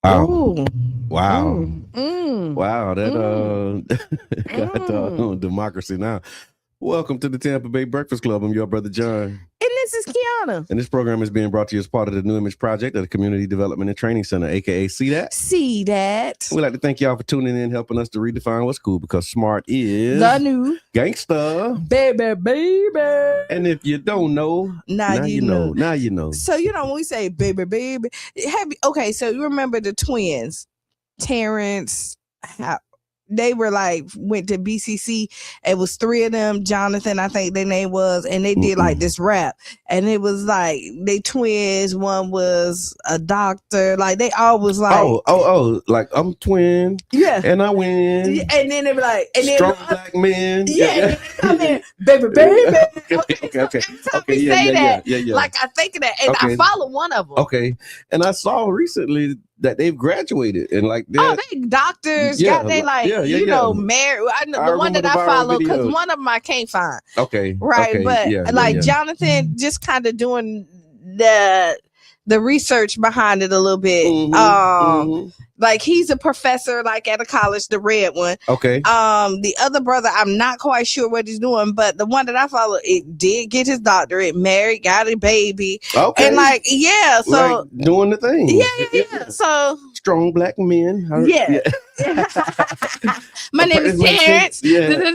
Wow. Ooh. Wow. Ooh. Mm. Wow. That Mm. got Mm. democracy now. Welcome to the Tampa Bay Breakfast Club. I'm your brother John. And this is Qiana. And this program is being brought to you as part of the New Image Project at the Community Development and Training Center, aka See That. See that. We'd like to thank y'all for tuning in, helping us to redefine what's cool, because smart is The new gangsta. baby. And if you don't know, now you know. Now you know. So when we say baby, so you remember the twins, Terrence, they were like went to BCC. It was three of them. Jonathan, I think their name was, and they did like this rap, and it was like they twins. One was a doctor. Like they all was like, like I'm twin, yeah, and I win. Yeah, and then they be like, and then strong black men, yeah. Come in, baby. Okay, yeah. Like I think of that, and I follow one of them. Okay, and I saw recently that they've graduated and like they doctors got they married. I know the one that I follow because one of them I can't find. Okay, right, okay, but Jonathan just kind of doing the research behind it a little bit. Like he's a professor, like at a college, the red one. Okay. The other brother, I'm not quite sure what he's doing, but the one that I follow, it did get his doctorate, married, got a baby. Okay. And so like doing the thing. Yeah. So strong black men. Yeah. My name is Terrence. Yeah. No,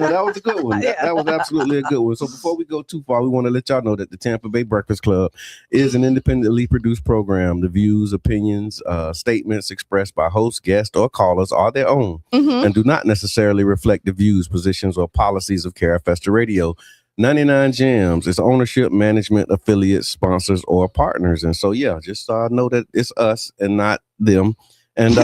that was a good one. That was absolutely a good one. So before we go too far, we want to let y'all know that the Tampa Bay Breakfast Club is an independently produced program. The views, opinions, statements expressed by hosts, guests, or callers are their own and do not necessarily reflect the views, positions, or policies of Carafesta Radio. 99 Gems is ownership, management, affiliates, sponsors, or partners. And so, just know that it's us and not them. And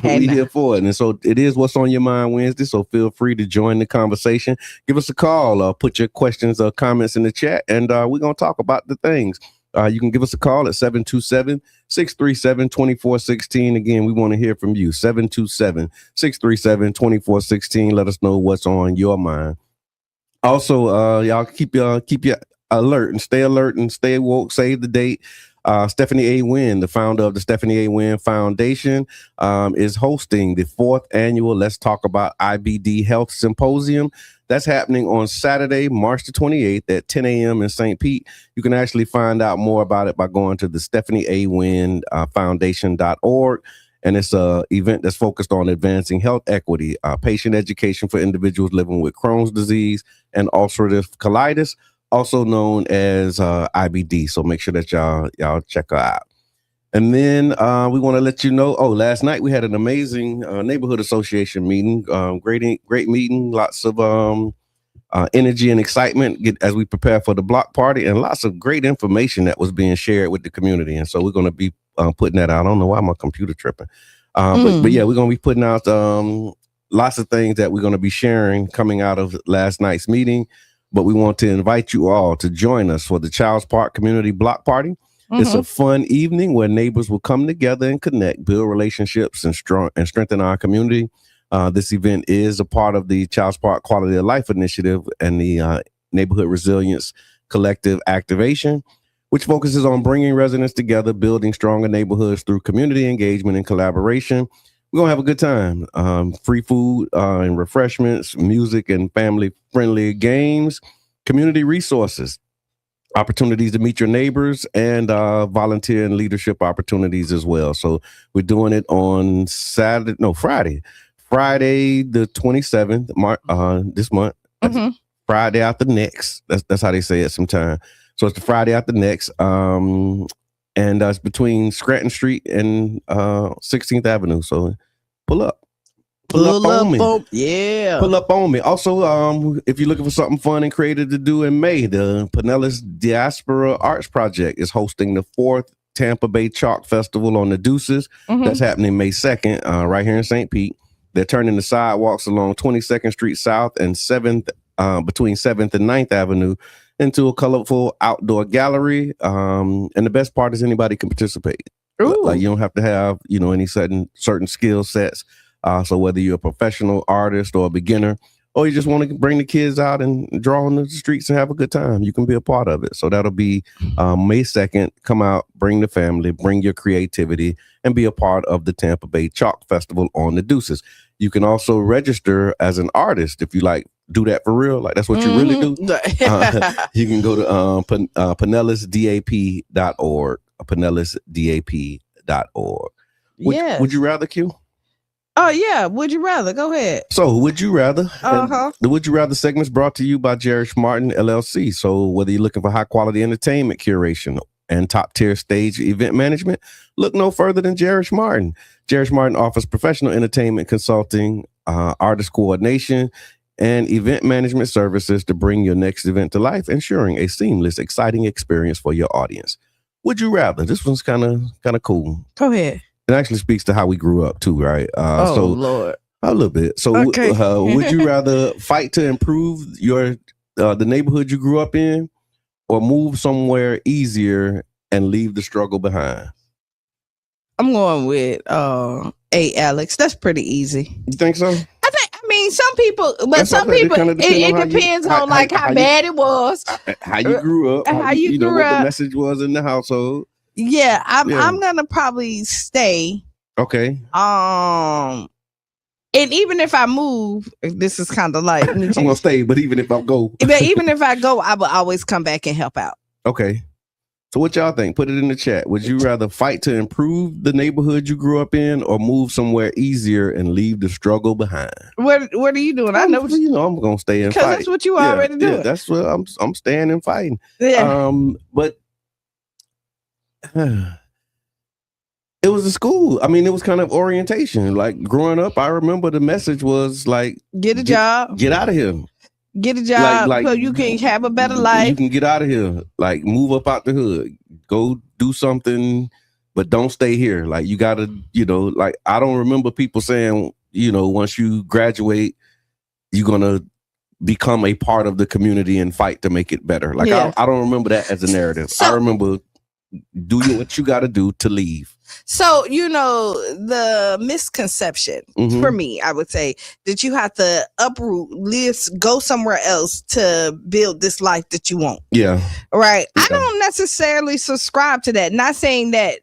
we here for it. And so it is What's on Your Mind Wednesday. So feel free to join the conversation. Give us a call. Put your questions or comments in the chat. And we're going to talk about the things. You can give us a call at 727-637-2416. Again, we want to hear from you. 727-637-2416. Let us know what's on your mind. Also, y'all keep you alert and stay woke. Save the date. Stephanie A. Wynn, the founder of the Stephanie A. Wynn Foundation, is hosting the 4th annual Let's Talk About IBD Health Symposium. That's happening on Saturday, March the 28th at 10 a.m. in St. Pete. You can actually find out more about it by going to the Stephanie A. Wynn Foundation.org. And it's an event that's focused on advancing health equity, patient education for individuals living with Crohn's disease and ulcerative colitis, also known as IBD. So make sure that y'all check her out. And then we want to let you know, last night we had an amazing neighborhood association meeting, great meeting, lots of energy and excitement as we prepare for the block party, and lots of great information that was being shared with the community. And so we're going to be putting that out. I don't know why my computer tripping. But we're going to be putting out lots of things that we're going to be sharing coming out of last night's meeting. But we want to invite you all to join us for the Childs Park Community Block Party. It's a fun evening where neighbors will come together and connect, build relationships, and strengthen our community. This event is a part of the Childs Park Quality of Life Initiative and the Neighborhood Resilience Collective Activation, which focuses on bringing residents together, building stronger neighborhoods through community engagement and collaboration. We're going to have a good time. Free food and refreshments, music and family-friendly games, community resources, opportunities to meet your neighbors, and volunteer and leadership opportunities as well. So we're doing it on Friday the 27th, this month. Friday after next. That's how they say it sometimes. So it's the Friday after next. And it's between Scranton Street and 16th Avenue. So pull up on me. Pull up on me. Also, if you're looking for something fun and creative to do in May, the Pinellas Diaspora Arts Project is hosting the 4th Tampa Bay Chalk Festival on the Deuces. That's happening May 2nd, right here in St. Pete. They're turning the sidewalks along 22nd Street South and 7th, between 7th and 9th Avenue into a colorful outdoor gallery. And the best part is anybody can participate. Like you don't have to have, any certain skill sets. So whether you're a professional artist or a beginner, or you just want to bring the kids out and draw on the streets and have a good time, you can be a part of it. So that'll be May 2nd. Come out, bring the family, bring your creativity, and be a part of the Tampa Bay Chalk Festival on the Deuces. You can also register as an artist if you like. Do that for real, like that's what you really do. You can go to PinellasDAP.org, PinellasDAP.org. Yes. Would you rather, Q? Oh yeah, would you rather? Go ahead. So, would you rather? Uh-huh. The Would You Rather segment is brought to you by Jerish Martin LLC. So, whether you're looking for high quality entertainment curation and top tier stage event management, look no further than Jerish Martin. Jerish Martin offers professional entertainment consulting, artist coordination, and event management services to bring your next event to life, ensuring a seamless, exciting experience for your audience. Would you rather? This one's kind of cool. Go ahead. It actually speaks to how we grew up too, right? So Lord, a little bit. So, okay. Would you rather fight to improve your the neighborhood you grew up in, or move somewhere easier and leave the struggle behind? I'm going with Alex. That's pretty easy. You think so? I mean, some people, but some people, it depends on like how bad it was, how you grew up, how you grew what up. the message was in the household. Yeah, I'm gonna probably stay. Okay. And even if I move, this is kind of like I'm gonna stay, but even if I go, I will always come back and help out. Okay. So what y'all think? Put it in the chat. Would you rather fight to improve the neighborhood you grew up in, or move somewhere easier and leave the struggle behind? What are you doing? I know I'm gonna stay and fight. Because that's what you already doing. Yeah, that's what I'm staying and fighting. Yeah. But it was a school. I mean, it was kind of orientation. Like growing up, I remember the message was like, get a job, get out of here. Get a job so you can have a better life. You can get out of here. Like move up out the hood. Go do something, but don't stay here. Like you gotta, like I don't remember people saying, once you graduate, you're gonna become a part of the community and fight to make it better. Like I don't remember that as a narrative. I remember do what you gotta do to leave. So, the misconception for me, I would say that you have to uproot, go somewhere else to build this life that you want. Yeah. Right. Yeah. I don't necessarily subscribe to that. Not saying that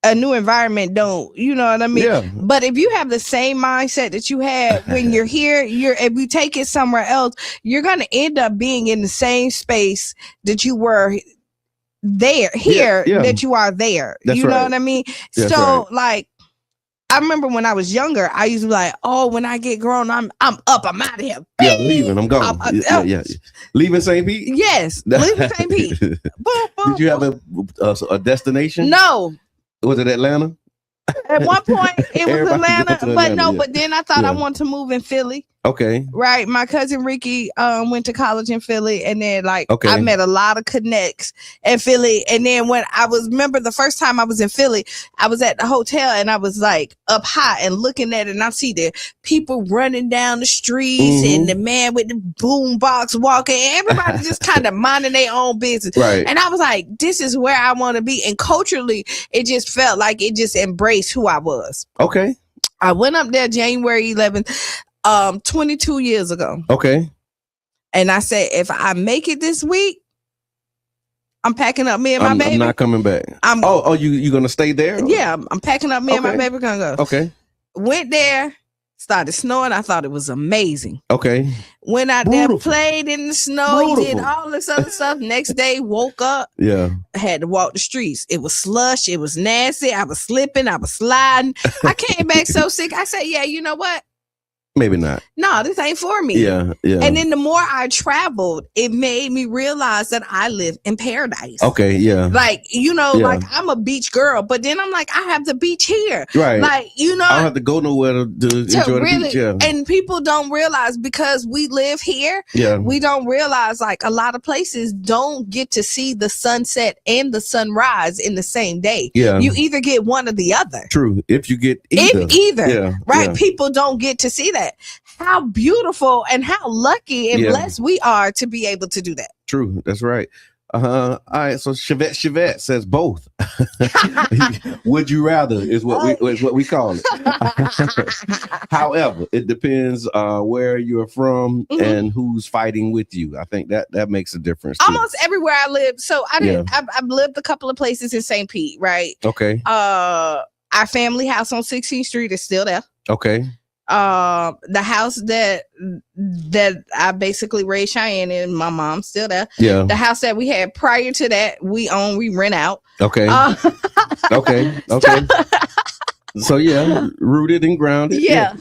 a new environment don't, you know what I mean? Yeah. But if you have the same mindset that you had when you're here, if you take it somewhere else, you're going to end up being in the same space that you were that you are there. That's you know right. what I mean? That's so right. like I remember when I was younger, I used to be like, oh, when I get grown, I'm up, I'm out of here. Yeah, leaving, I'm gone. Yeah. Leaving St. Pete? Yes, leaving St. Pete. Boom, boom, Did you have a destination? No. Was it Atlanta? At one point, it was Atlanta, but no, yeah. But then I thought I wanted to move in Philly. Okay. Right. My cousin Ricky went to college in Philly, and then I met a lot of connects in Philly. And then when remember the first time I was in Philly, I was at the hotel and I was like up high and looking at it, and I see the people running down the streets and the man with the boom box walking, everybody just kind of minding their own business. Right. And I was like, this is where I want to be. And culturally, it just felt like it just embraced who I was. Okay. I went up there January 11th. 22 years ago. Okay. And I said, if I make it this week, I'm packing up me and my baby. I'm not coming back. You gonna stay there? Yeah, I'm packing up me and my baby gonna go. Okay. Went there, started snowing. I thought it was amazing. Okay. Went out there, played in the snow, did all this other stuff. Next day, woke up. Yeah. Had to walk the streets. It was slush. It was nasty. I was slipping. I was sliding. I came back so sick. I said, yeah, you know what? Maybe not. No, this ain't for me. Yeah. And then the more I traveled, it made me realize that I live in paradise. Okay, yeah. Like, like I'm a beach girl, but then I'm like, I have the beach here. Right. Like, I don't have to go nowhere to enjoy the beach. Yeah. And people don't realize, because we live here, we don't realize like a lot of places don't get to see the sunset and the sunrise in the same day. Yeah. You either get one or the other. True. If you get either. Yeah. Right. Yeah. People don't get to see that. How beautiful and how lucky and blessed we are to be able to do that. True. That's right. All right. So Chevette says both. Would you rather is what we call it. However, it depends where you're from and who's fighting with you. I think that makes a difference too. Almost everywhere I lived. So I've lived a couple of places in St. Pete, right? Okay. Our family house on 16th Street is still there. Okay. The house that I basically raised Qiana in, my mom's still there. Yeah. The house that we had prior to that, we rent out. Okay. Okay. So yeah, rooted and grounded. Yeah.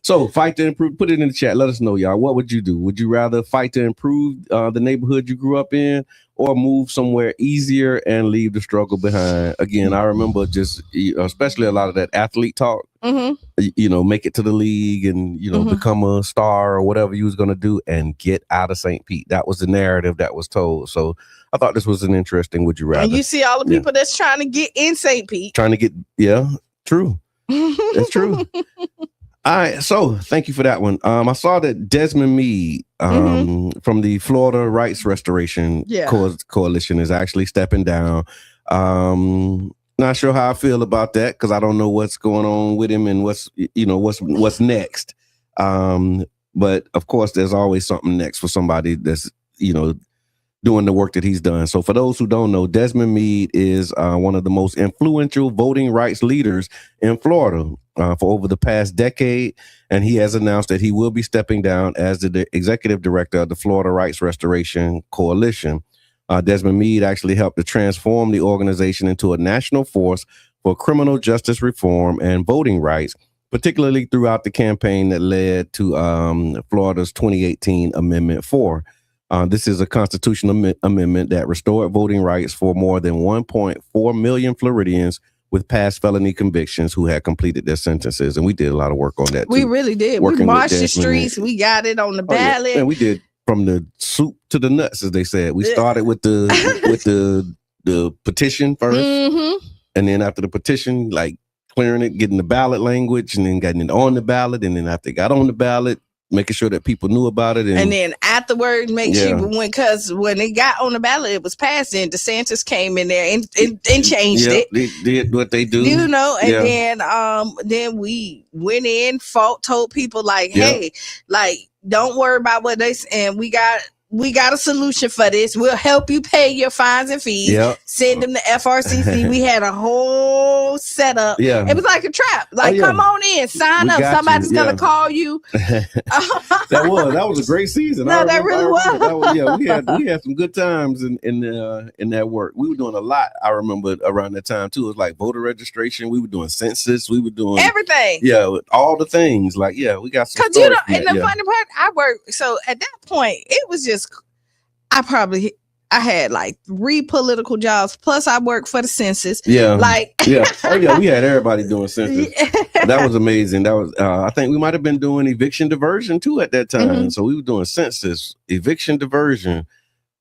So fight to improve. Put it in the chat. Let us know, y'all. What would you do? Would you rather fight to improve the neighborhood you grew up in, or move somewhere easier and leave the struggle behind? Again, I remember just, especially a lot of that athlete talk. Make it to the league and become a star or whatever you was gonna do, and get out of St. Pete. That was the narrative that was told. So I thought this was an interesting would you rather. And you see all the people that's trying to get in St. Pete. True. That's true. All right, so thank you for that one. I saw that Desmond Meade from the Florida Rights Restoration Coalition is actually stepping down. Not sure how I feel about that, because I don't know what's going on with him and what's next. But of course, there's always something next for somebody that's doing the work that he's done. So for those who don't know, Desmond Meade is one of the most influential voting rights leaders in Florida for over the past decade. And he has announced that he will be stepping down as the executive director of the Florida Rights Restoration Coalition. Desmond Meade actually helped to transform the organization into a national force for criminal justice reform and voting rights, particularly throughout the campaign that led to Florida's 2018 Amendment 4. This is a constitutional amendment that restored voting rights for more than 1.4 million Floridians with past felony convictions who had completed their sentences. And we did a lot of work on that, too. We really did. We marched the streets. We got it on the ballot. And we did from the soup to the nuts, as they said. We started with the petition first. And then after the petition, like clearing it, getting the ballot language, and then getting it on the ballot. And then after it got on the ballot, making sure that people knew about it. And then afterwards, make sure because when it got on the ballot, it was passed, and DeSantis came in there and changed it. They did what they do. And then we went in, told people hey, don't worry about what they, and we got a solution for this. We'll help you pay your fines and fees. Send them to FRCC. We had a whole setup. It was like a trap. Come on in, sign up. Somebody's gonna call you. That was a great season. That really was. We had some good times in that work. We were doing a lot. I remember around that time too. It was like voter registration. We were doing census. We were doing everything. All the things. We got some. Because and the funny part, I worked. So at that point, it was just. I had 3 political jobs, plus I worked for the census. We had everybody doing census. That was amazing. That was I think we might have been doing eviction diversion too at that time. So we were doing census, eviction diversion,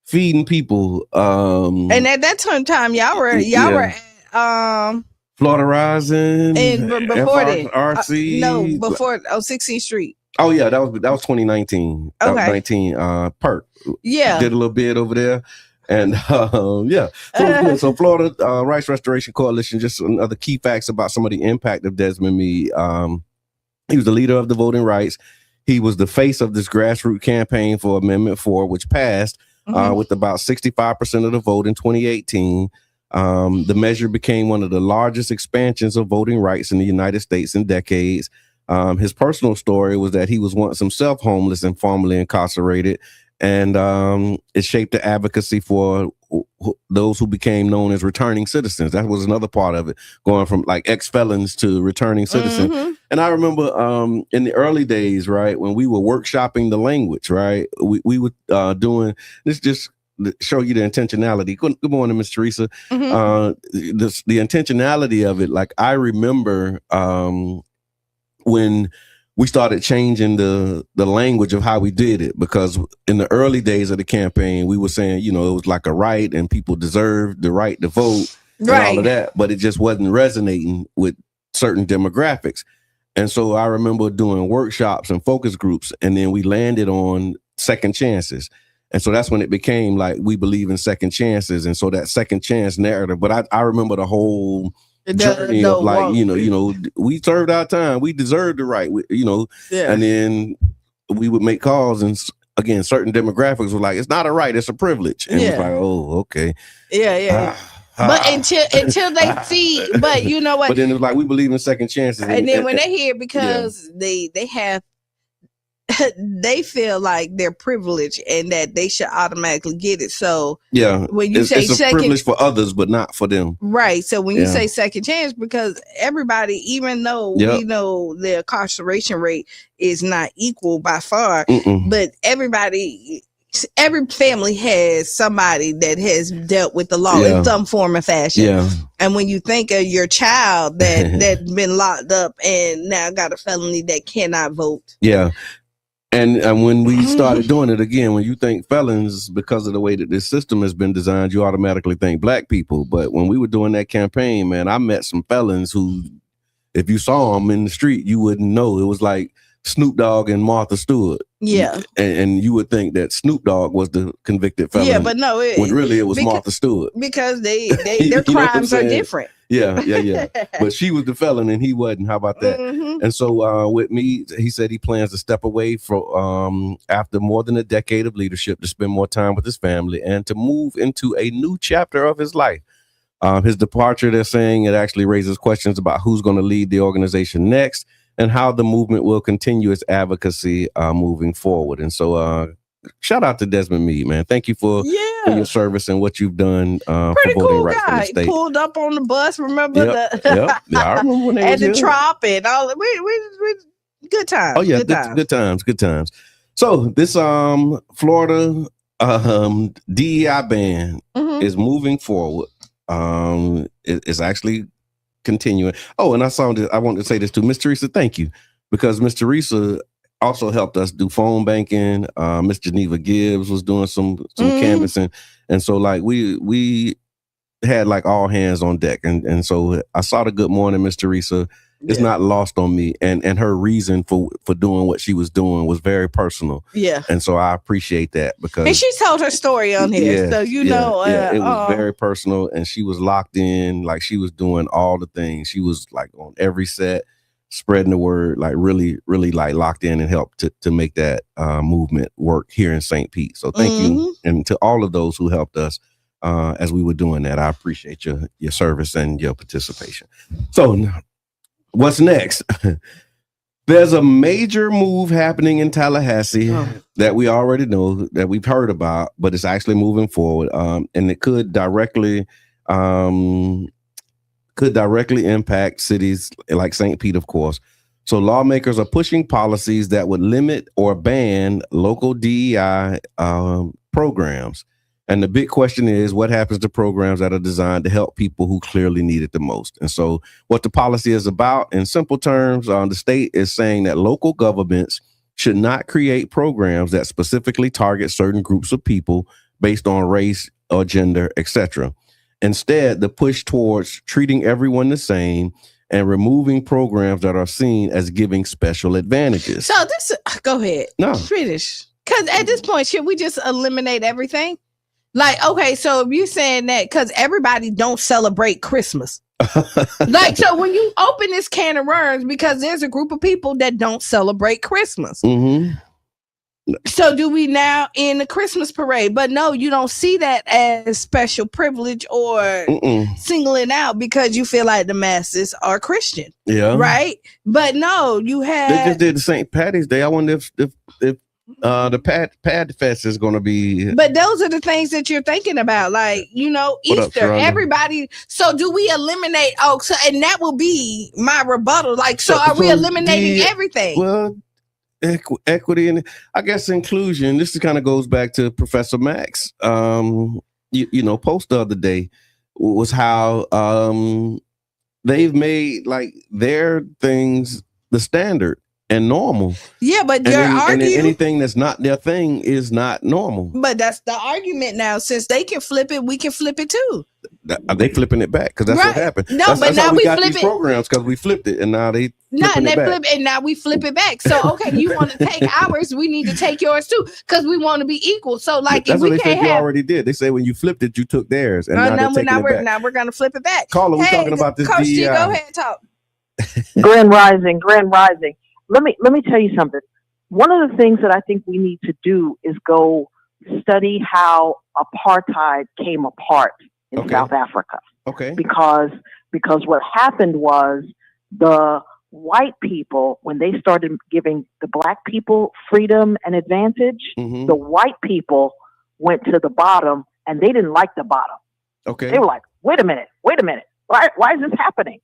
feeding people. And at that time, y'all were at Florida Rising and before RC. Before 16th Street. Oh yeah, that was 2019. Okay. That was 19 Perk. Yeah. Did a little bit over there. And So Florida Rights Restoration Coalition, just another key facts about some of the impact of Desmond Meade. He was the leader of the voting rights. He was the face of this grassroots campaign for Amendment 4, which passed with about 65% of the vote in 2018. The measure became one of the largest expansions of voting rights in the United States in decades. His personal story was that he was once himself homeless and formerly incarcerated, and it shaped the advocacy for those who became known as returning citizens. That was another part of it, going from ex-felons to returning citizens. And I remember in the early days, right, when we were workshopping the language, right, we were doing this just to show you the intentionality. Good morning, Miss Teresa. The intentionality of it, I remember when we started changing the language of how we did it, because in the early days of the campaign, we were saying, it was like a right and people deserved the right to vote and all of that, but it just wasn't resonating with certain demographics. And so I remember doing workshops and focus groups, and then we landed on second chances. And so that's when it became like, we believe in second chances. And so that second chance narrative, but I remember the whole journey of like, we served our time, we deserved the right, and then we would make calls, and again, certain demographics were like, it's not a right, it's a privilege. And it's like, oh, okay. But until they see, but you know what? But then it was like, we believe in second chances. And then when they hear, because they have, they feel like they're privileged and that they should automatically get it. So when you say it's a privilege for others, but not for them. Right. So when you say second chance, because everybody, even though we know the incarceration rate is not equal by far, but every family has somebody that has dealt with the law in some form or fashion. Yeah. And when you think of your child that's been locked up and now got a felony that cannot vote. Yeah. And when we started doing it again, when you think felons, because of the way that this system has been designed, you automatically think black people. But when we were doing that campaign, man, I met some felons who, if you saw them in the street, you wouldn't know. It was like Snoop Dogg and Martha Stewart. Yeah. And you would think that Snoop Dogg was the convicted felon. Yeah, but no. When really it was Martha Stewart. Because their crimes are different. Yeah. But she was the felon and he wasn't. How about that? And so with me, he said he plans to step away from after more than a decade of leadership to spend more time with his family and to move into a new chapter of his life. His departure, they're saying, it actually raises questions about who's going to lead the organization next and how the movement will continue its advocacy moving forward. And so shout out to Desmond Meade, man. Thank you for your service and what you've done for voting rights in the state. He pulled up on the bus, remember? Yeah, I remember when they at the Trop and all. We good times. Oh yeah, good times. So this Florida DEI ban is moving forward. It's actually continuing. Oh, and I wanted to say this too, Miss Teresa. Thank you, because Miss Teresa also helped us do phone banking. Miss Geneva Gibbs was doing some canvassing, and so like we had like all hands on deck, and so I saw the good morning, Miss Teresa. It's not lost on me, and her reason for doing what she was doing was very personal. Yeah, and so I appreciate that, because and she told her story on here, so it was very personal, and she was locked in, like she was doing all the things. She was like on every set, spreading the word, like really, really like locked in and helped to make that movement work here in St. Pete. So thank you, and to all of those who helped us as we were doing that. I appreciate your service and your participation. So what's next? There's a major move happening in Tallahassee that we already know, that we've heard about, but it's actually moving forward, and it could directly impact cities like St. Pete, of course. So lawmakers are pushing policies that would limit or ban local DEI programs. And the big question is, what happens to programs that are designed to help people who clearly need it the most? And so what the policy is about, in simple terms, the state is saying that local governments should not create programs that specifically target certain groups of people based on race or gender, etc. Instead, the push towards treating everyone the same and removing programs that are seen as giving special advantages. So go ahead. No. Finish. Because at this point, should we just eliminate everything? Like, okay, so if you're saying that, because everybody don't celebrate Christmas. Like, so when you open this can of worms, because there's a group of people that don't celebrate Christmas. So do we now in the Christmas parade? But no, you don't see that as special privilege or singling out because you feel like the masses are Christian. Yeah. Right? But no, you have... They just did the St. Patty's Day. I wonder if the Pad Fest is going to be... But those are the things that you're thinking about, like, Easter, everybody. So do we eliminate... and that will be my rebuttal. Like, so are we eliminating everything? Well, equity and I guess inclusion. This kind of goes back to Professor Max. Post the other day was how they've made like their things the standard and normal. Yeah, but you're arguing anything that's not their thing is not normal. But that's the argument now. Since they can flip it, we can flip it too. they flipping it back because that's what happened. No, that's, but that's now how we got flip these it. programs because we flipped it, and now they and it back. Now we flip it back. So okay, you want to take ours, we need to take yours too because we want to be equal. So like, that's if what we they can't said. You have, already did. They said when you flipped it, you took theirs, and now we're gonna flip it back. Carla, we're talking about this. Coach DEI. G, go ahead, talk. Grand Rising. Let me tell you something. One of the things that I think we need to do is go study how apartheid came apart in South Africa. Okay. Because what happened was the white people, when they started giving the black people freedom and advantage, the white people went to the bottom and they didn't like the bottom. Okay. They were like, wait a minute. Why is this happening?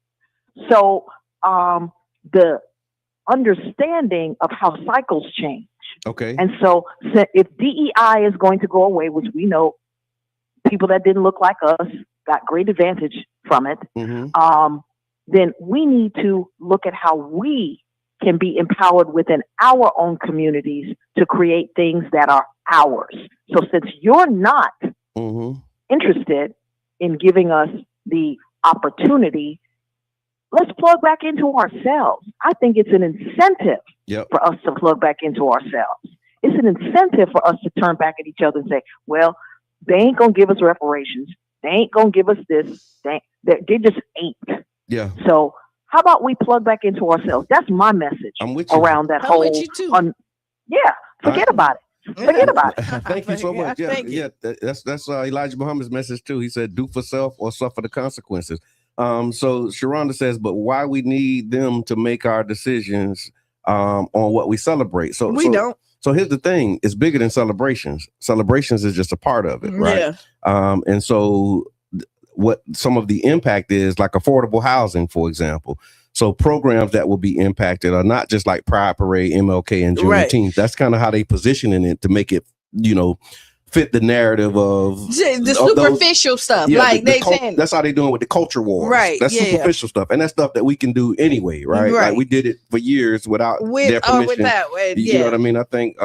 So the understanding of how cycles change. Okay. And so if DEI is going to go away, which we know people that didn't look like us got great advantage from it, then we need to look at how we can be empowered within our own communities to create things that are ours. So since you're not interested in giving us the opportunity, let's plug back into ourselves. I think it's an incentive for us to plug back into ourselves. It's an incentive for us to turn back at each other and say, well, they ain't going to give us reparations. They ain't going to give us this. They just ain't. Yeah. So how about we plug back into ourselves? That's my message around that whole. Forget about it. Forget about it. Thank you so much. That's Elijah Muhammad's message too. He said, "Do for self or suffer the consequences." So Sharonda says, "But why we need them to make our decisions on what we celebrate?" So we don't. So here's the thing: it's bigger than celebrations. Celebrations is just a part of it, right? Yeah. And so what some of the impact is, like affordable housing, for example. So programs that will be impacted are not just like Pride Parade, MLK, and Juneteenth. Right. That's kind of how they positioning it to make it, fit the narrative of the superficial stuff. Yeah, like saying that's how they doing with the culture wars. Right. That's superficial stuff. And that's stuff that we can do anyway, right? Like we did it for years without their permission. You know what I mean? I think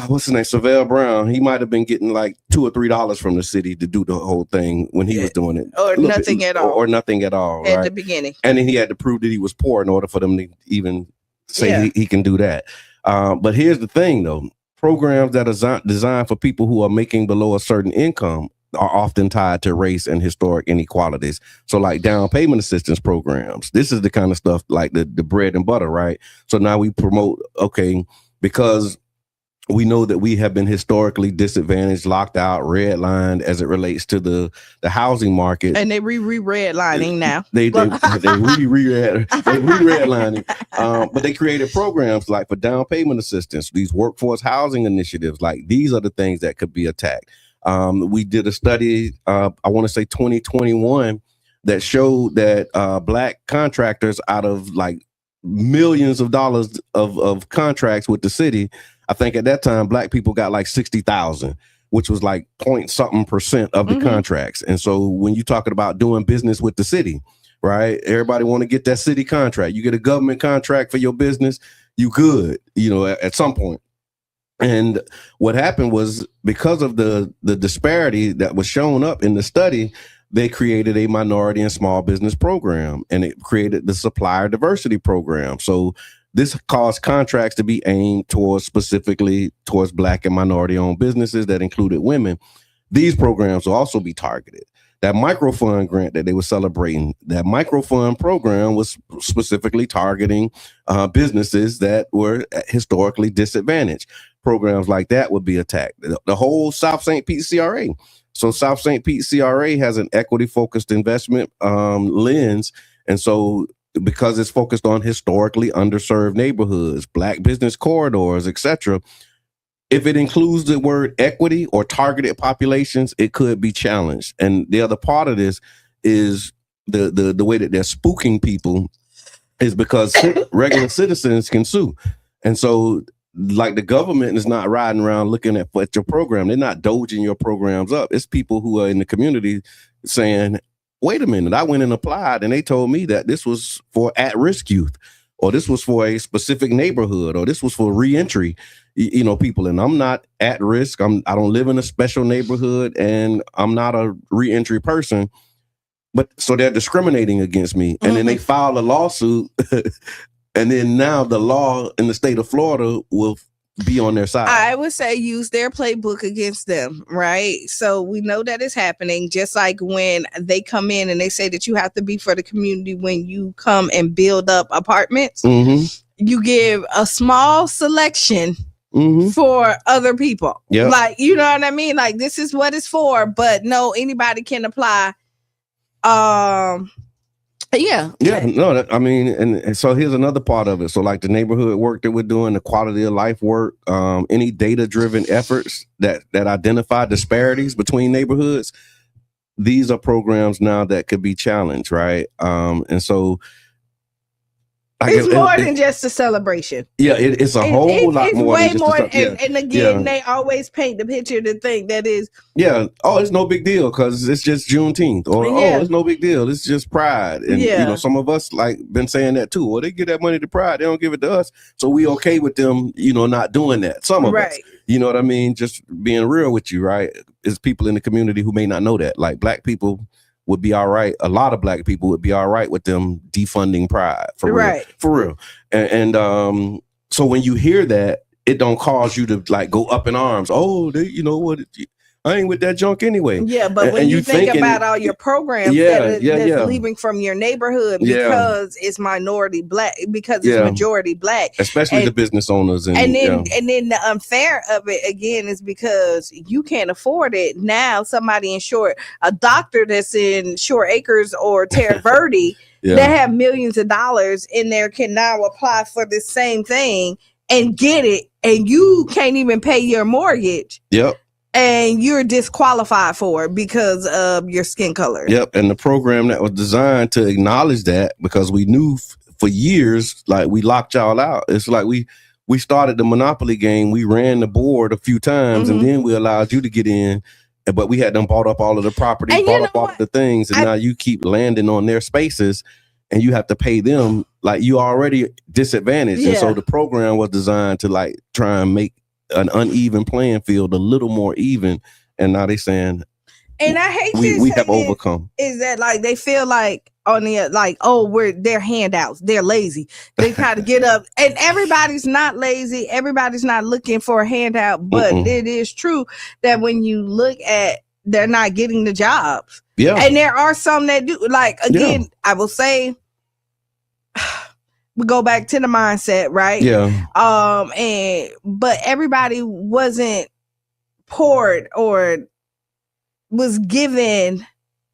what's his name? Savelle Brown. He might have been getting like $2 or $3 from the city to do the whole thing when he was doing it. Or nothing at all. Or nothing at all. At the beginning. And then he had to prove that he was poor in order for them to even say he can do that. But here's the thing though. Programs that are designed for people who are making below a certain income are often tied to race and historic inequalities. So like down payment assistance programs, this is the kind of stuff like the bread and butter, right? So now we promote, because we know that we have been historically disadvantaged, locked out, redlined as it relates to the housing market. And they redlining now. They redlining. But they created programs like for down payment assistance, these workforce housing initiatives. Like these are the things that could be attacked. We did a study, I want to say 2021, that showed that Black contractors out of like millions of dollars of contracts with the city, I think at that time, Black people got like 60,000, which was like 0.something% of the contracts. And so when you're talking about doing business with the city, right? Everybody want to get that city contract. You get a government contract for your business, you good, at some point. And what happened was because of the disparity that was shown up in the study, they created a minority and small business program, and it created the supplier diversity program. So this caused contracts to be aimed specifically towards Black and minority owned businesses that included women. These programs will also be targeted. That microfund grant that they were celebrating, that microfund program was specifically targeting businesses that were historically disadvantaged. Programs like that would be attacked. The whole South St. Pete CRA. So South St. Pete CRA has an equity-focused investment lens. And so because it's focused on historically underserved neighborhoods, Black business corridors, etc., if it includes the word equity or targeted populations, it could be challenged. And the other part of this is the way that they're spooking people is because regular citizens can sue. And so like the government is not riding around looking at your program. They're not doging your programs up. It's people who are in the community saying, wait a minute, I went and applied and they told me that this was for at-risk youth. or this was for a specific neighborhood, or this was for reentry, people. And I'm not at risk. I don't live in a special neighborhood, and I'm not a reentry person. But so they're discriminating against me, and then they file a lawsuit, and then now the law in the state of Florida will be on their side. I would say use their playbook against them, right? So we know that is happening. Just like when they come in and they say that you have to be for the community when you come and build up apartments, you give a small selection for other people. Yep. Like, you know what I mean? Like, this is what it's for, but no, anybody can apply. Yeah. No, and so here's another part of it. So like the neighborhood work that we're doing, the quality of life work, any data-driven efforts that identify disparities between neighborhoods, these are programs now that could be challenged, right? And so it's more than just a celebration. Yeah, it's a whole lot more. It's way more. And again, they always paint the picture to think that is. Yeah. Oh, it's no big deal because it's just Juneteenth, or oh, it's no big deal. It's just Pride, and some of us like been saying that too. Well, they give that money to Pride, they don't give it to us, so we okay with them, not doing that. Some of us, you know what I mean. Just being real with you, right? Is people in the community who may not know that, like Black people would be all right. A lot of Black people would be all right with them defunding Pride for real. And so when you hear that, it don't cause you to like go up in arms. Oh, what? I ain't with that junk anyway. Yeah, but when you think about all your programs that's leaving from your neighborhood because it's minority Black, because it's majority Black, especially the business owners, and then the unfair of it again is because you can't afford it. Now somebody in a doctor that's in Short Acres or Terra Verde that have millions of dollars in there can now apply for the same thing and get it, and you can't even pay your mortgage. Yep. And you're disqualified for it because of your skin color. Yep. And the program that was designed to acknowledge that, because we knew for years, like we locked y'all out. It's like we started the Monopoly game. We ran the board a few times and then we allowed you to get in. But we had them bought up all of the property, bought up all of the things. And now you keep landing on their spaces and you have to pay them like you already disadvantaged. And so the program was designed to like try and make an uneven playing field a little more even, and now they saying, and I hate we have overcome. Is that like they feel like on the they're handouts, they're lazy, they try to get up, and everybody's not lazy, everybody's not looking for a handout, but it is true that when you look at, they're not getting the jobs, and there are some that do. Like again, I will say. We go back to the mindset, right? Yeah. But everybody wasn't poured or was given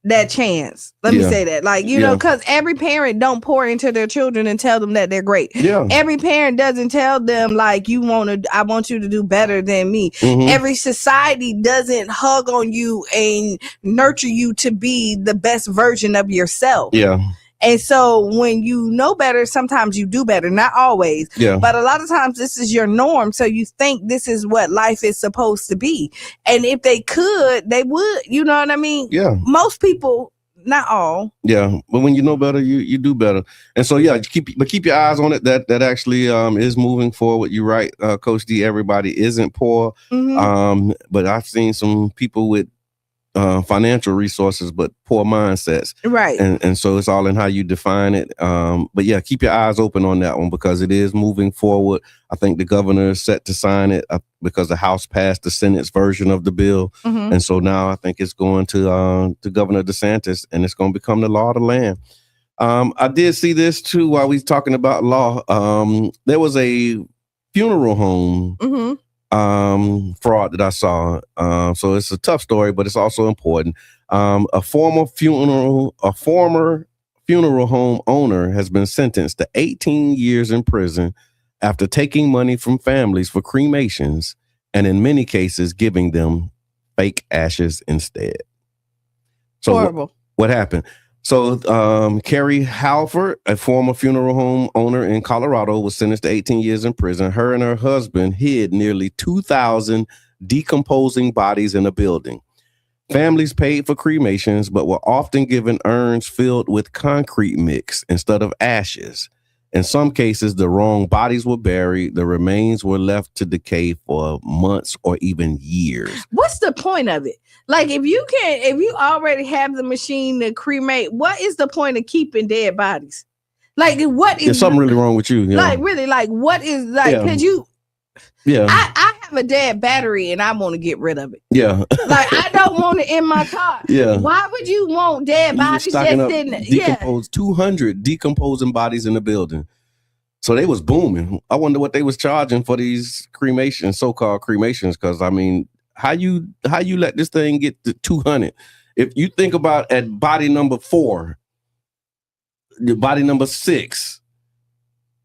that chance. Let me say that. Like, because every parent don't pour into their children and tell them that they're great. Yeah. Every parent doesn't tell them like I want you to do better than me. Every society doesn't hug on you and nurture you to be the best version of yourself. Yeah. And so when you know better, sometimes you do better, not always. Yeah. But a lot of times this is your norm. So you think this is what life is supposed to be. And if they could, they would. You know what I mean? Yeah. Most people, not all. Yeah. But when you know better, you do better. And so, keep your eyes on it. That actually is moving forward. You're right, Coach D. Everybody isn't poor. But I've seen some people with financial resources but poor mindsets, right? And so it's all in how you define it. But keep your eyes open on that one because it is moving forward. I think the governor is set to sign it because the House passed the Senate's version of the bill, and so now I think it's going to Governor DeSantis, and it's going to become the law of the land. I did see this too while we was talking about law. There was a funeral home fraud that I saw. So it's a tough story, but it's also important. A former funeral home owner has been sentenced to 18 years in prison after taking money from families for cremations and in many cases giving them fake ashes instead. So horrible. What happened? So Carrie Halford, a former funeral home owner in Colorado, was sentenced to 18 years in prison. Her and her husband hid nearly 2,000 decomposing bodies in a building. Families paid for cremations, but were often given urns filled with concrete mix instead of ashes. In some cases, the wrong bodies were buried. The remains were left to decay for months or even years. What's the point of it? Like, if you already have the machine to cremate, what is the point of keeping dead bodies? Like, what is... There's something really wrong with you. Yeah. Like, really, like, what is... Like, because I have a dead battery and I want to get rid of it. Yeah. Like, I don't want it in my car. Yeah. Why would you want dead bodies just in there? Yeah. 200 decomposing bodies in the building. So they was booming. I wonder what they was charging for these cremations, so-called cremations, because, I mean, how you let this thing get to 200? If you think about at body number 4, body number 6,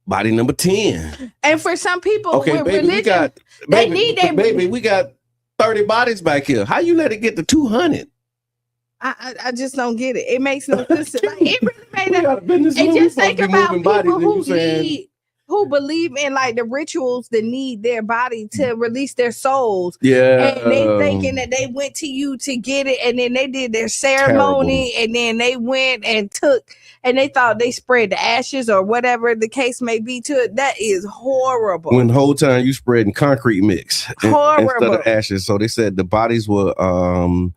body number 10. And for some people with baby, religion, we got 30 bodies back here. How you let it get to 200? I just don't get it. It makes no sense. Like, it really made that. And just think about people who believe in like the rituals that need their body to release their souls. Yeah. And they thinking that they went to you to get it, and then they did their ceremony, and then they went and they thought they spread the ashes or whatever the case may be to it. That is horrible. When the whole time you spreading concrete mix horrible instead of ashes. So they said the bodies were hold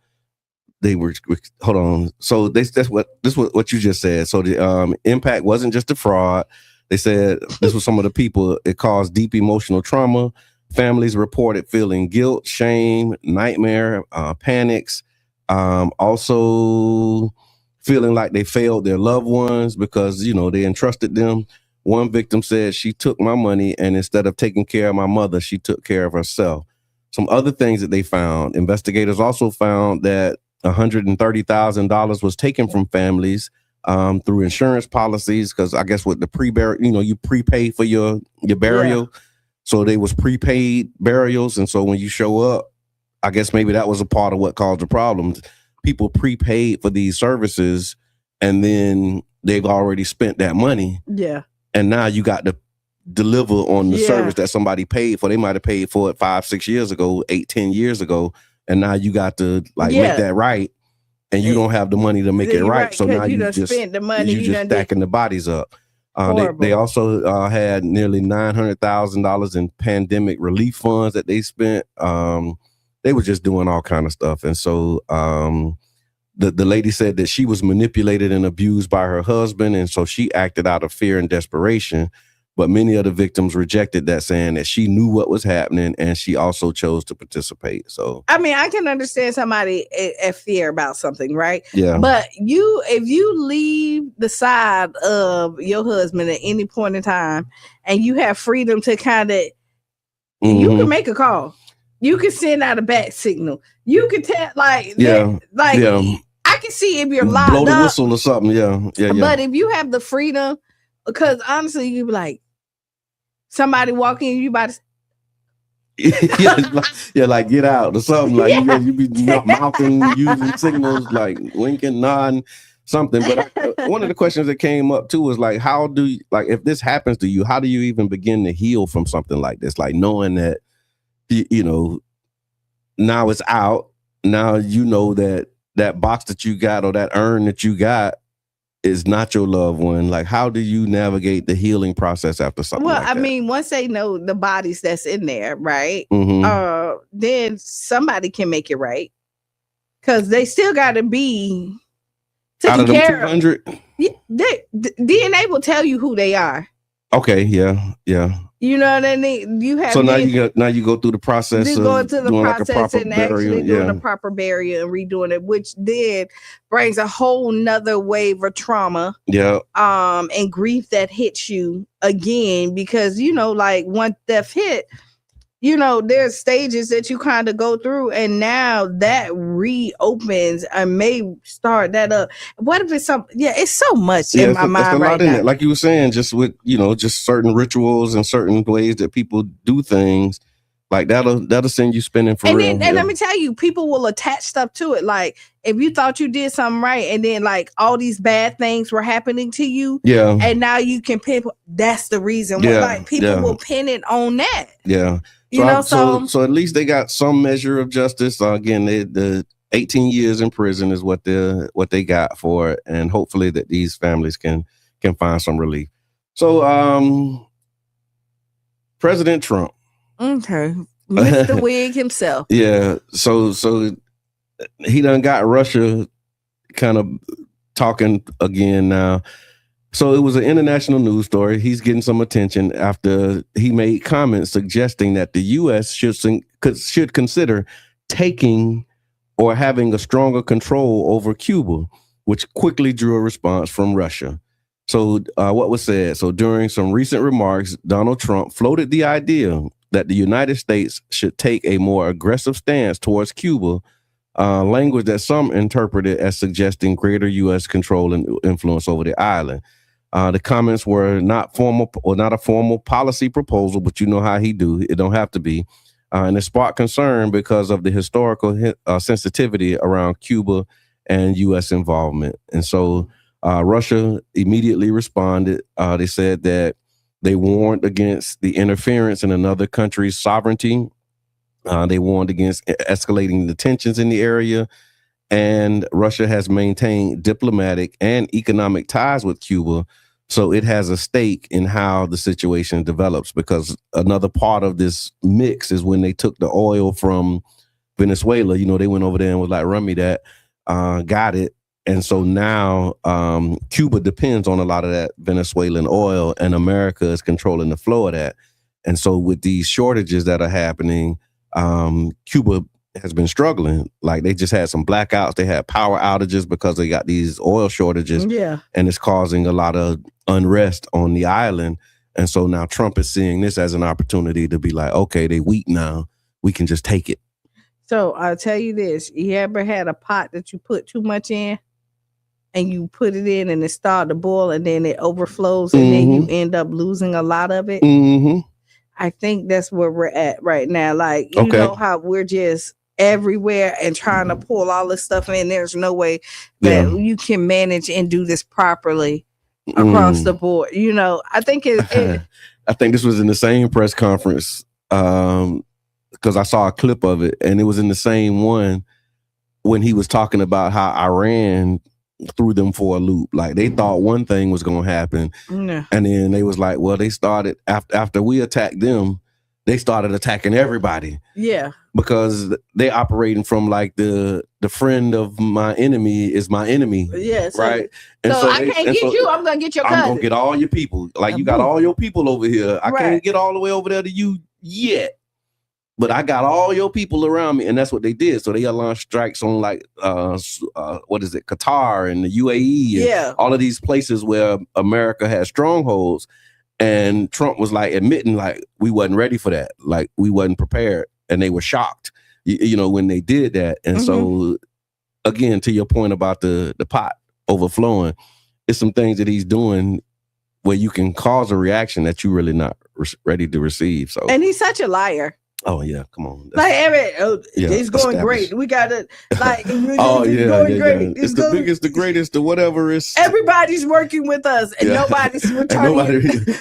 on. So this what you just said. So the impact wasn't just a fraud. They said this was some of the people. It caused deep emotional trauma. Families reported feeling guilt, shame, nightmare, panics. Also feeling like they failed their loved ones because, they entrusted them. One victim said, she took my money, and instead of taking care of my mother, she took care of herself. Some other things that they found. Investigators also found that $130,000 was taken from families through insurance policies, because I guess with the pre-burial, you prepay for your burial. Yeah. So they was prepaid burials. And so when you show up, I guess maybe that was a part of what caused the problems. People prepaid for these services, and then they've already spent that money. Yeah. And now you got to deliver on the service that somebody paid for. They might have paid for it 5-6 years ago, 8-10 years ago. And now you got to make that right. And you don't have the money to make it right. So now you just spent the money. You just stacking the bodies up. They also had nearly $900,000 in pandemic relief funds that they spent. They were just doing all kind of stuff. And so the lady said that she was manipulated and abused by her husband. And so she acted out of fear and desperation. But many of the victims rejected that, saying that she knew what was happening and she also chose to participate. So, I mean, I can understand somebody at fear about something, right? Yeah. But if you leave the side of your husband at any point in time and you have freedom to kind of, you can make a call. You can send out a bat signal. You can tell, I can see if you're locked up. Blow the whistle or something, yeah. But if you have the freedom, because honestly, you be like, somebody walk in, you about to like get out or something. Like you be mouthing, using signals, like winking, nodding, something. But one of the questions that came up too was like, how do you, like, if this happens to you, how do you even begin to heal from something like this? Like knowing that now it's out. Now that box that you got or that urn that you got is not your loved one. Like, how do you navigate the healing process after something like that? I mean, once they know the bodies that's in there, right? Mm-hmm. Then somebody can make it right. Because they still got to be taken care of. 200? DNA will tell you who they are. Okay, yeah. You know what I mean? You have now you go through the process of doing like a proper burial, doing a proper burial and redoing it, which then brings a whole nother wave of trauma. Yeah. And grief that hits you again because like once death hit, there's stages that you kind of go through, and now that reopens and may start that up. What if it's it's so much in my mind right now. Like you were saying, just with, just certain rituals and certain ways that people do things, like that'll send you spinning for real. And let me tell you, people will attach stuff to it. Like if you thought you did something right and then like all these bad things were happening to you. Yeah. And now you can pin, that's the reason why like people will pin it on that. Yeah. So at least they got some measure of justice. Again, the 18 years in prison is what they got for it, and hopefully that these families can find some relief. So, President Trump. Okay. Mr. Wig himself. Yeah. So he done got Russia kind of talking again now. So it was an international news story. He's getting some attention after he made comments suggesting that the U.S. should consider taking or having a stronger control over Cuba, which quickly drew a response from Russia. So what was said? So during some recent remarks, Donald Trump floated the idea that the United States should take a more aggressive stance towards Cuba, language that some interpreted as suggesting greater U.S. control and influence over the island. The comments were not formal or not a formal policy proposal, but you know how he do. It don't have to be. And it sparked concern because of the historical sensitivity around Cuba and U.S. involvement. And so Russia immediately responded. They said that they warned against the interference in another country's sovereignty. They warned against escalating the tensions in the area. And Russia has maintained diplomatic and economic ties with Cuba. So it has a stake in how the situation develops, because another part of this mix is when they took the oil from Venezuela. You know, they went over there and was like, run me that, got it. And so now Cuba depends on a lot of that Venezuelan oil, and America is controlling the flow of that. And so with these shortages that are happening, Cuba has been struggling. Like, they just had some blackouts. They had power outages because they got these oil shortages. Yeah. And it's causing a lot of unrest on the island. And so now Trump is seeing this as an opportunity to be like, okay, they weak now. We can just take it. So I'll tell you this. You ever had a pot that you put too much in and you put it in and it started to boil and then it overflows and then you end up losing a lot of it? Mm-hmm. I think that's where we're at right now. Like, you know how we're just everywhere and trying to pull all this stuff in. There's no way that you can manage and do this properly across the board. You know, I think I think this was in the same press conference, because I saw a clip of it, and it was in the same one when he was talking about how Iran threw them for a loop. Like, they thought one thing was going to happen, and then they was like, well, they started after we attacked them, they started attacking everybody. Yeah. Because they operating from like the friend of my enemy is my enemy. Yes. Right. And so I can't get you. I'm gonna get your cousin. I'm gonna get all your people. Like, you got all your people over here. I can't get all the way over there to you yet, but I got all your people around me, and that's what they did. So they launched strikes on like what is it, Qatar and the UAE, and all of these places where America has strongholds. And Trump was like admitting, like, we wasn't ready for that. Like, we wasn't prepared. And they were shocked, you know, when they did that. And so, again, to your point about the pot overflowing, it's some things that he's doing where you can cause a reaction that you're really not ready to receive. So, and he's such a liar. Oh yeah, come on. Like, it's going great. We got to great. It's the biggest, the greatest, the whatever. Everybody's working with us, and nobody's returning.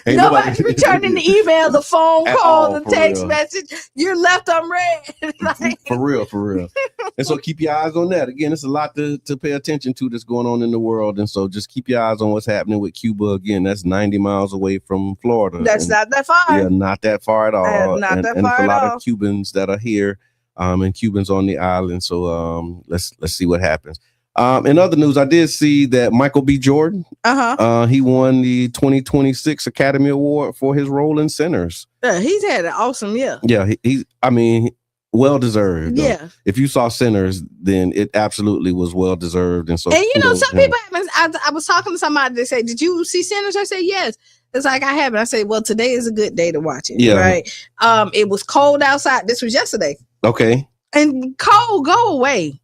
Nobody's returning the email, the phone call, the text message. You're left unread. For real. And so keep your eyes on that. Again, it's a lot to pay attention to that's going on in the world, and so just keep your eyes on what's happening with Cuba. Again, that's 90 miles away from Florida. That's not that far. Yeah, not that far at all. Not that far at all. Cubans that are here, and Cubans on the island. So let's see what happens. In other news, I did see that Michael B. Jordan, he won the 2026 Academy Award for his role in Sinners. He's had an awesome year. Yeah, I mean, well deserved. Yeah. If you saw Sinners, then it absolutely was well deserved. And so, and you know, some people haven't. I was talking to somebody. They say, "Did you see Sinners?" I said, "Yes." It's like, I haven't. I say, well, today is a good day to watch it. Yeah. Right. It was cold outside. This was yesterday. Okay. And cold, go away.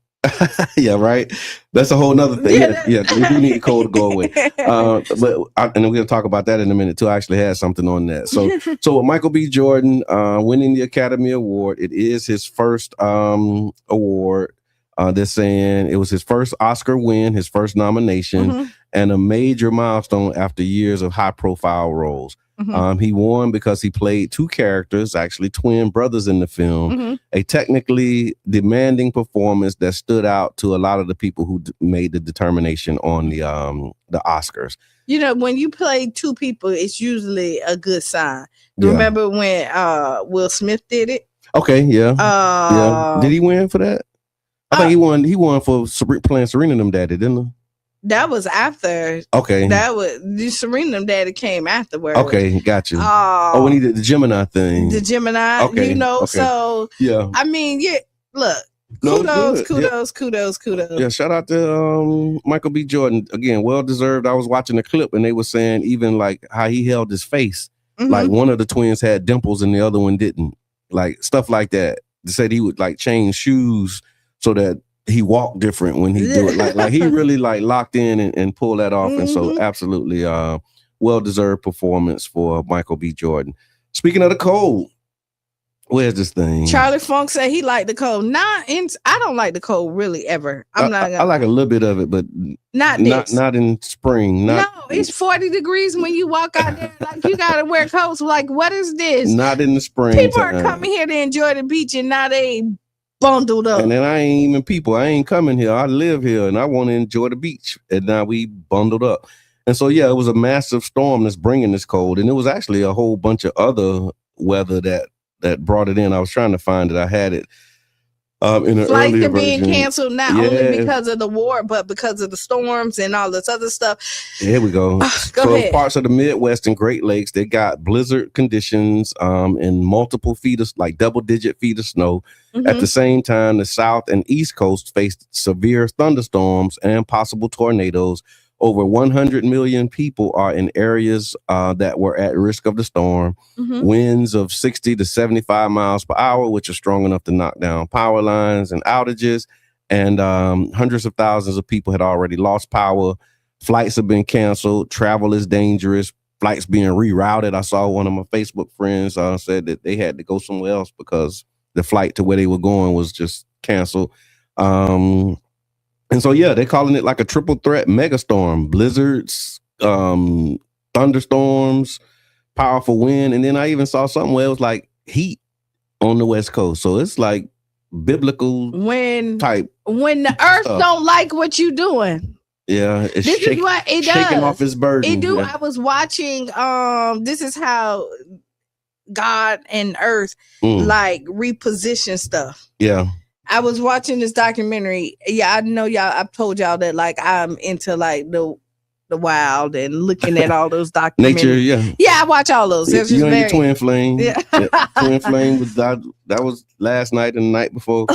Yeah, right. That's a whole nother thing. Yeah, we do need cold to go away. And we're gonna talk about that in a minute too. I actually had something on that. So with Michael B. Jordan winning the Academy Award, it is his first award. They're saying it was his first Oscar win, his first nomination, and a major milestone after years of high-profile roles. He won because he played two characters, actually twin brothers in the film, a technically demanding performance that stood out to a lot of the people who made the determination on the Oscars. You know, when you play two people, it's usually a good sign. Yeah. Remember when Will Smith did it? Okay, yeah. Did he win for that? I think he won. He won for playing Serena and them daddy, didn't he? That was after. Okay. That was the Serena and them daddy came afterwards. Okay, got you. When he did the Gemini thing. The Gemini, okay, you know. Okay. So yeah. I mean, yeah. Look. Kudos. Yeah, shout out to Michael B. Jordan. Again, well deserved. I was watching the clip and they were saying even like how he held his face. Like one of the twins had dimples and the other one didn't. Like stuff like that. They said he would like change shoes so that he walked different when he do it. Like he really like locked in and pulled that off. And so absolutely well deserved performance for Michael B. Jordan. Speaking of the cold. Where's this thing? Charlie Funk said he liked the cold. I don't like the cold really ever. I like a little bit of it, but not in spring. No, it's 40 degrees when you walk out there. Like you gotta wear coats. Like what is this? Not in the spring. People are coming here to enjoy the beach, and now they bundled up. And then I ain't even people. I ain't coming here. I live here, and I want to enjoy the beach. And now we bundled up. And so yeah, it was a massive storm that's bringing this cold, and it was actually a whole bunch of other weather that brought it in. I was trying to find it. I had it in an flights earlier are being version. canceled not only because of the war, but because of the storms and all this other stuff. Here we go. Go ahead. Parts of the Midwest and Great Lakes, they got blizzard conditions and multiple feet of like double-digit feet of snow. At the same time, the South and East Coast faced severe thunderstorms and possible tornadoes. Over 100 million people are in areas that were at risk of the storm. Winds of 60 to 75 miles per hour, which are strong enough to knock down power lines and outages. And hundreds of thousands of people had already lost power. Flights have been canceled. Travel is dangerous. Flights being rerouted. I saw one of my Facebook friends said that they had to go somewhere else because the flight to where they were going was just canceled. And so, yeah, they're calling it like a triple threat megastorm, blizzards, thunderstorms, powerful wind. And then I even saw something where it was like heat on the West Coast. So it's like biblical type. When the earth don't like what you're doing. Yeah. This is what it does. Shaking off its burden. It do. Yeah. I was watching, this is how God and earth like reposition stuff. Yeah. I was watching this documentary. Yeah, I know y'all. I've told y'all that like I'm into like the wild and looking at all those documentaries. Nature, yeah. Yeah, I watch all those. It's you just and your twin flame. Yeah. Twin flame was that was last night and the night before.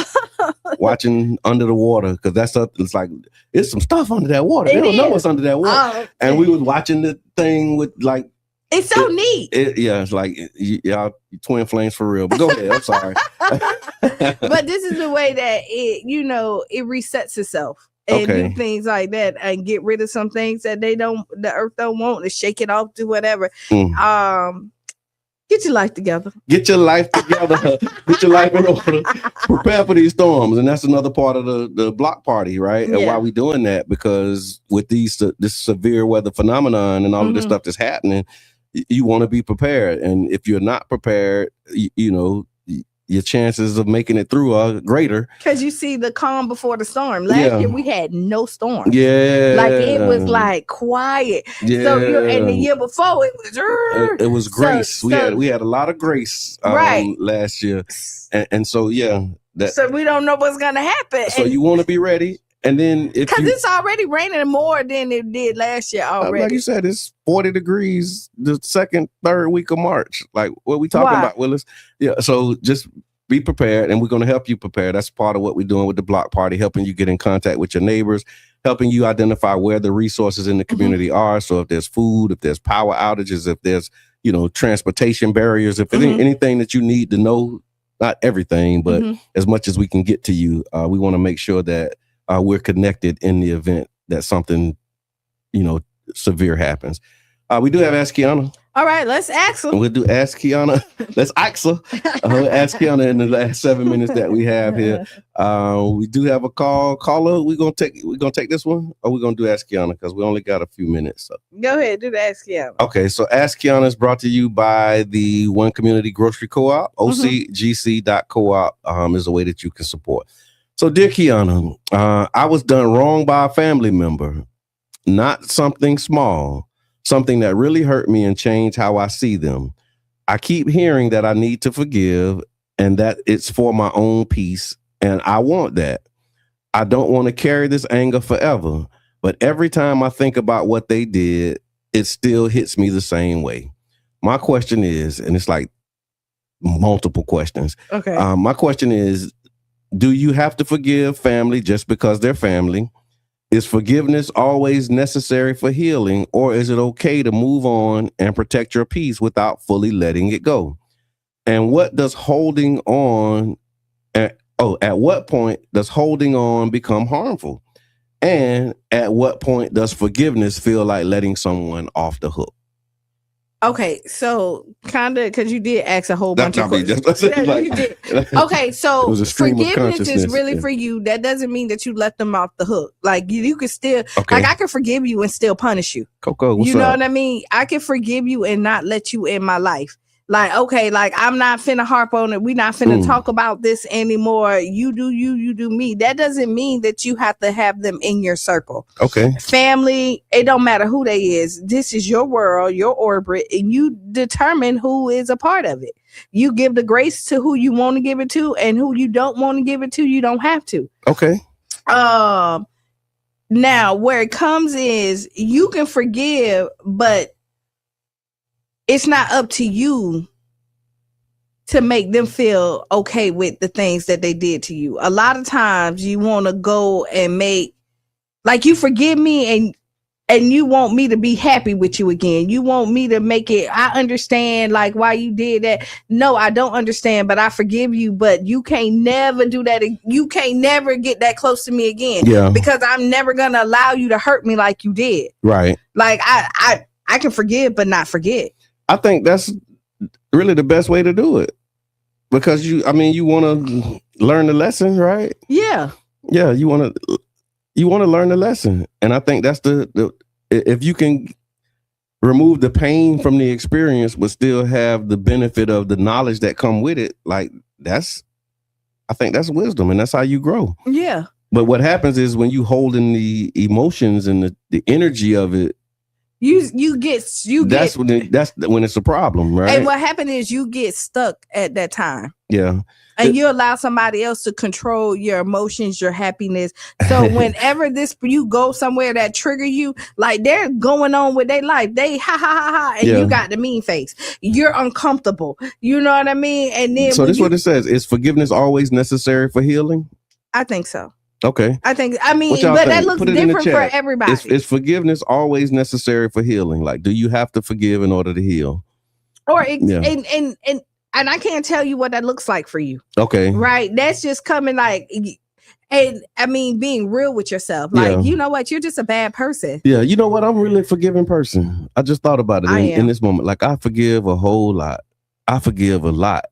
Watching under the water because that's it's like it's some stuff under that water. They don't know what's under that water. Oh, okay. And we was watching the thing with like. It's so neat. It's like y'all twin flames for real. But go ahead. I'm sorry. But this is the way that it resets itself and do things like that and get rid of some things that the earth don't want and shake it off, do whatever. Get your life together. Get your life together. Get your life in order. Prepare for these storms. And that's another part of the block party, right? Yeah. And why we doing that? Because with this severe weather phenomenon and all of this stuff that's happening, you want to be prepared. And if you're not prepared, your chances of making it through are greater. Because you see the calm before the storm. Last year we had no storm. Yeah. Like it was like quiet. Yeah. So and the year before it was grace. We had a lot of grace last year. And so so we don't know what's gonna happen. So you want to be ready. And then because it's already raining more than it did last year already. Like you said, it's 40 degrees the third week of March. Like what we talking about, Willis? Yeah. So just be prepared, and we're going to help you prepare. That's part of what we're doing with the block party, helping you get in contact with your neighbors, helping you identify where the resources in the community are. So if there's food, if there's power outages, if there's transportation barriers, if there's anything that you need to know, not everything, but as much as we can get to you, we want to make sure that we're connected in the event that something, severe happens. We do have Ask Qiana. All right, let's ask her. We'll do Ask Qiana. Let's ask her. We'll ask Qiana in the last 7 minutes that we have here. We do have a caller. We're gonna take this one, or we're gonna do Ask Qiana because we only got a few minutes. So. Go ahead, do the Ask Qiana. Okay, so Ask Qiana is brought to you by the One Community Grocery Co-op. OCGC.coop is a way that you can support. So, dear Qiana, I was done wrong by a family member, not something small. Something that really hurt me and changed how I see them. I keep hearing that I need to forgive and that it's for my own peace, and I want that. I don't want to carry this anger forever, but every time I think about what they did, it still hits me the same way. My question is, and it's like multiple questions. Okay. My question is, do you have to forgive family just because they're family? Is forgiveness always necessary for healing, or is it okay to move on and protect your peace without fully letting it go? And what does holding on, at what point does holding on become harmful? And at what point does forgiveness feel like letting someone off the hook? Okay, so kind of because you did ask a whole bunch of questions. You did. Okay, so forgiveness is really yeah. for you. That doesn't mean that you let them off the hook. Like you can still, like I can forgive you and still punish you. Coco, what's you know up? what I mean? I can forgive you and not let you in my life. Like, okay, like I'm not finna harp on it. We're not finna talk about this anymore. You do you, you do me. That doesn't mean that you have to have them in your circle. Okay. Family, it don't matter who they is. This is your world, your orbit, and you determine who is a part of it. You give the grace to who you want to give it to, and who you don't want to give it to, you don't have to. Okay. Now where it comes is you can forgive, but it's not up to you to make them feel okay with the things that they did to you. A lot of times you want to go and make, like, you forgive me and you want me to be happy with you again. You want me to make it, I understand like why you did that. No, I don't understand, but I forgive you, but you can't never do that. You can't never get that close to me again. Yeah. Because I'm never going to allow you to hurt me like you did. Right. Like I can forgive, but not forget. I think that's really the best way to do it, because you want to learn the lesson, right? Yeah. Yeah, you want to learn the lesson, and I think that's the if you can remove the pain from the experience, but still have the benefit of the knowledge that come with it, like I think that's wisdom, and that's how you grow. Yeah. But what happens is when you hold in the emotions and the energy of it. That's when it's a problem, right? And what happened is you get stuck at that time. Yeah. And you allow somebody else to control your emotions, your happiness. So whenever you go somewhere that trigger you, like they're going on with their life, they ha ha ha ha, and you got the mean face. You're uncomfortable. You know what I mean? And then so this is what it says: is forgiveness always necessary for healing? I think so. Okay. But that looks different for everybody. Is forgiveness always necessary for healing? Like, do you have to forgive in order to heal? And I can't tell you what that looks like for you. Okay. Right. That's just coming like, and I mean, being real with yourself. Like, you know what? You're just a bad person. Yeah. You know what? I'm really a forgiving person. I just thought about it in this moment. Like, I forgive a whole lot. I forgive a lot.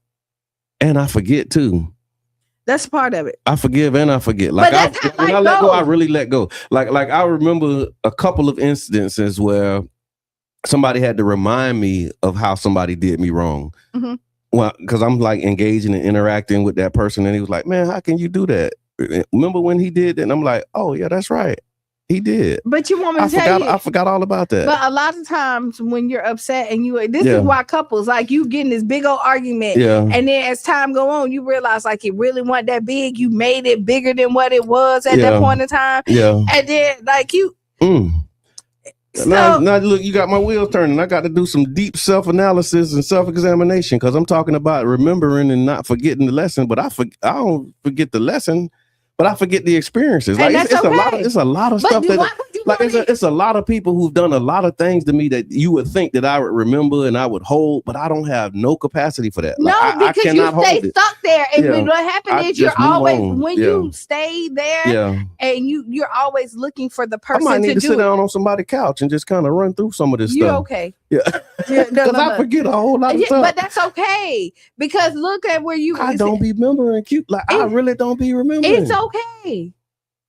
And I forget too. That's part of it. I forgive and I forget. Like when I let go, I really let go. Like I remember a couple of instances where somebody had to remind me of how somebody did me wrong. Mm-hmm. Well, because I'm like engaging and interacting with that person, and he was like, "Man, how can you do that? Remember when he did that?" And I'm like, "Oh yeah, that's right. He did." But you want me to tell you? I forgot all about that. But a lot of times when you're upset and this is why couples, like, you get in this big old argument. Yeah. And then as time go on, you realize like it really wasn't that big. You made it bigger than what it was at that point in time. Yeah. And then like you. So, now look, you got my wheels turning. I got to do some deep self-analysis and self-examination, because I'm talking about remembering and not forgetting the lesson. But I don't forget the lesson. But I forget the experiences. Like it's a lot of stuff. Why would you you like it's a lot of people who've done a lot of things to me that you would think that I would remember and I would hold, but I don't have no capacity for that. No, like, because I you cannot stay hold it. stuck there. And Yeah. what happened I is you're just move always on. when Yeah. you stay there Yeah. and you're always looking for the I person might need to do sit it. down on somebody's couch and just kind of run through some of this You're stuff. okay. Yeah. Yeah, Because I forget a whole lot of stuff. But that's okay. Because look at where you I don't be remembering cute. Like I really don't be remembering. It's okay.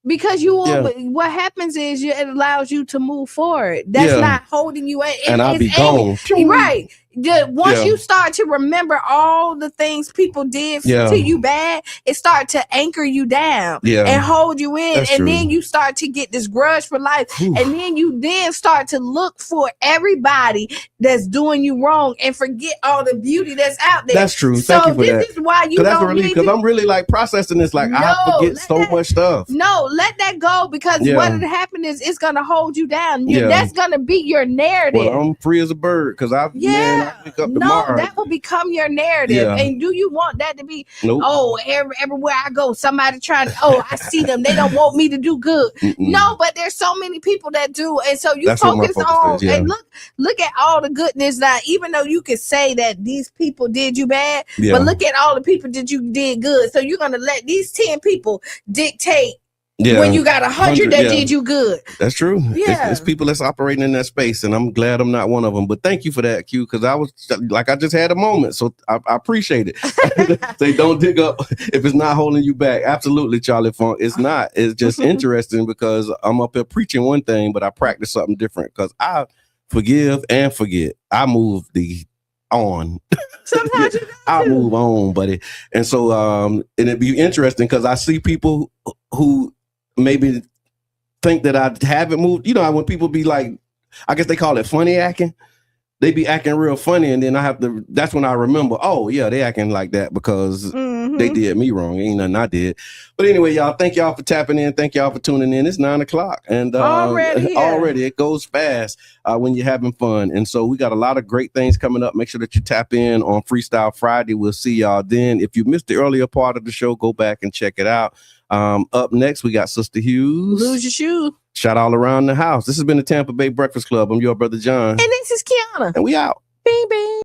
Because what happens is it allows you to move forward. That's not holding you. And I'll be gone. Right. Once you start to remember all the things people did to you bad, it start to anchor you down and hold you in. That's and true. then you start to get this grudge for life. And then you start to look for everybody that's doing you wrong and forget all the beauty that's out there. That's true. So Thank you for that. this is why you that's don't relief, need because to. I'm really like processing this. Like I forget so much stuff. No, let that go, because what will happen is it's gonna hold you down. That's gonna be your narrative. Well, I'm free as a bird because I wake up tomorrow. That will become your narrative. Yeah. And do you want that to be? Nope. Oh, everywhere I go, somebody trying to. Oh, I see them. They don't want me to do good. No, but there's so many people that do, and so you focus on and look at all the goodness. That even though you could say that these people did you bad, but look at all the people that you did good. So you're gonna let these 10 people dictate. When you got 100 that did you good. That's true. Yeah. It's people that's operating in that space, and I'm glad I'm not one of them. But thank you for that, Q, because I was like, I just had a moment, so I appreciate it. They don't dig up if it's not holding you back. Absolutely, Charlie Funk. It's not. It's just interesting because I'm up here preaching one thing, but I practice something different because I forgive and forget. I move on. Sometimes I'll move on, buddy. And so and it'd be interesting because I see people who maybe think that I haven't moved. You know, when people be like, I guess they call it funny acting. They be acting real funny, and then that's when I remember, oh yeah, they acting like that because they did me wrong. Ain't nothing I did. But anyway, y'all, thank y'all for tapping in. Thank y'all for tuning in. It's 9:00 and already it goes fast when you're having fun. And so we got a lot of great things coming up. Make sure that you tap in on Freestyle Friday. We'll see y'all then. If you missed the earlier part of the show, go back and check it out. Up next, we got Sister Hughes. Lose your shoe. Shout all around the house. This has been the Tampa Bay Breakfast Club. I'm your brother John. And this is Qiana. And we out. Bing, bing.